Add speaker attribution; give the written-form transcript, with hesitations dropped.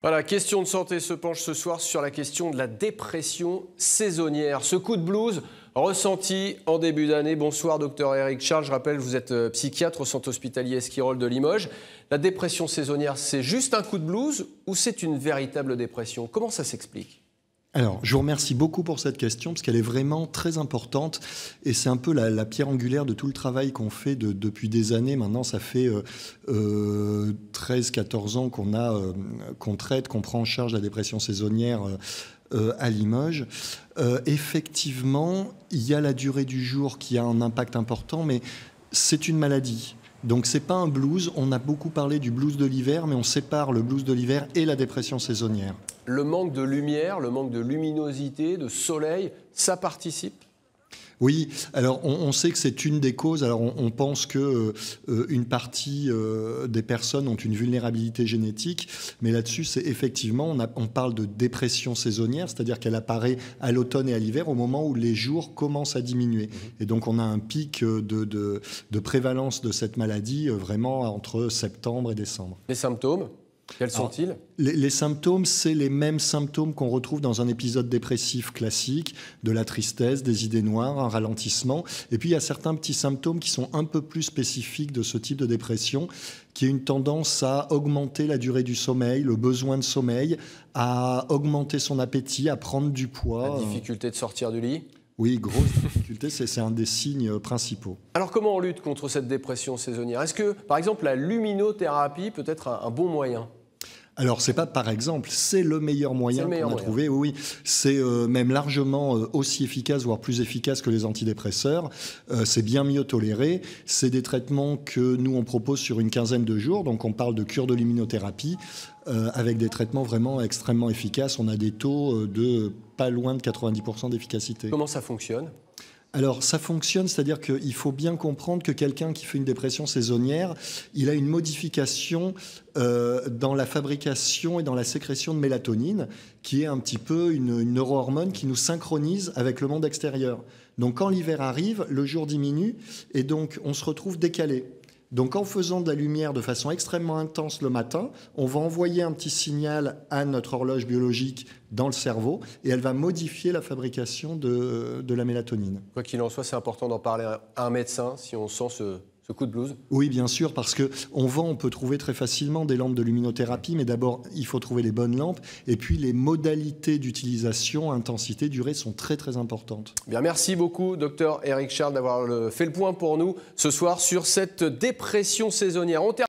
Speaker 1: Voilà, question de santé se penche ce soir sur la question de la dépression saisonnière. Ce coup de blues ressenti en début d'année. Bonsoir, docteur Éric Charles. Je rappelle, vous êtes psychiatre au centre hospitalier Esquirol de Limoges. La dépression saisonnière, c'est juste un coup de blues ou c'est une véritable dépression? Comment ça s'explique?
Speaker 2: Alors, je vous remercie beaucoup pour cette question parce qu'elle est vraiment très importante et c'est un peu la pierre angulaire de tout le travail qu'on fait depuis des années. Maintenant, ça fait 13-14 ans qu'on traite, qu'on prend en charge la dépression saisonnière à Limoges. Effectivement, il y a la durée du jour qui a un impact important, mais c'est une maladie. Donc c'est pas un blues, on a beaucoup parlé du blues de l'hiver, mais on sépare le blues de l'hiver et la dépression saisonnière.
Speaker 1: Le manque de lumière, le manque de luminosité, de soleil, ça participe?
Speaker 2: Oui, alors on sait que c'est une des causes. Alors on pense que une partie des personnes ont une vulnérabilité génétique, mais là-dessus, c'est effectivement, on parle de dépression saisonnière, c'est-à-dire qu'elle apparaît à l'automne et à l'hiver au moment où les jours commencent à diminuer. Et donc on a un pic de prévalence de cette maladie vraiment entre septembre et décembre.
Speaker 1: Les symptômes, quels sont-ils?
Speaker 2: Les symptômes, c'est les mêmes symptômes qu'on retrouve dans un épisode dépressif classique, de la tristesse, des idées noires, un ralentissement. Et puis, il y a certains petits symptômes qui sont un peu plus spécifiques de ce type de dépression, qui a une tendance à augmenter la durée du sommeil, le besoin de sommeil, à augmenter son appétit, à prendre du poids.
Speaker 1: La difficulté de sortir du lit?
Speaker 2: Oui, grosse difficulté, c'est un des signes principaux.
Speaker 1: Alors, comment on lutte contre cette dépression saisonnière? Est-ce que, par exemple, la luminothérapie peut être un bon moyen?
Speaker 2: Alors, c'est pas par exemple, c'est le meilleur moyen qu'on a trouvé. Oui, c'est même largement aussi efficace, voire plus efficace que les antidépresseurs. C'est bien mieux toléré. C'est des traitements que nous, on propose sur une quinzaine de jours. Donc, on parle de cure de luminothérapie avec des traitements vraiment extrêmement efficaces. On a des taux de pas loin de 90% d'efficacité.
Speaker 1: Comment ça fonctionne?
Speaker 2: Alors, ça fonctionne, c'est-à-dire qu'il faut bien comprendre que quelqu'un qui fait une dépression saisonnière, il a une modification dans la fabrication et dans la sécrétion de mélatonine, qui est un petit peu une neurohormone qui nous synchronise avec le monde extérieur. Donc, quand l'hiver arrive, le jour diminue et donc on se retrouve décalé. Donc en faisant de la lumière de façon extrêmement intense le matin, on va envoyer un petit signal à notre horloge biologique dans le cerveau et elle va modifier la fabrication de la mélatonine.
Speaker 1: Quoi qu'il en soit, c'est important d'en parler à un médecin si on sent ce coup de blues.
Speaker 2: Oui, bien sûr, parce on peut trouver très facilement des lampes de luminothérapie, mais d'abord, il faut trouver les bonnes lampes. Et puis, les modalités d'utilisation, intensité, durée sont très, très importantes.
Speaker 1: Bien, merci beaucoup, docteur Éric Charles, d'avoir fait le point pour nous ce soir sur cette dépression saisonnière.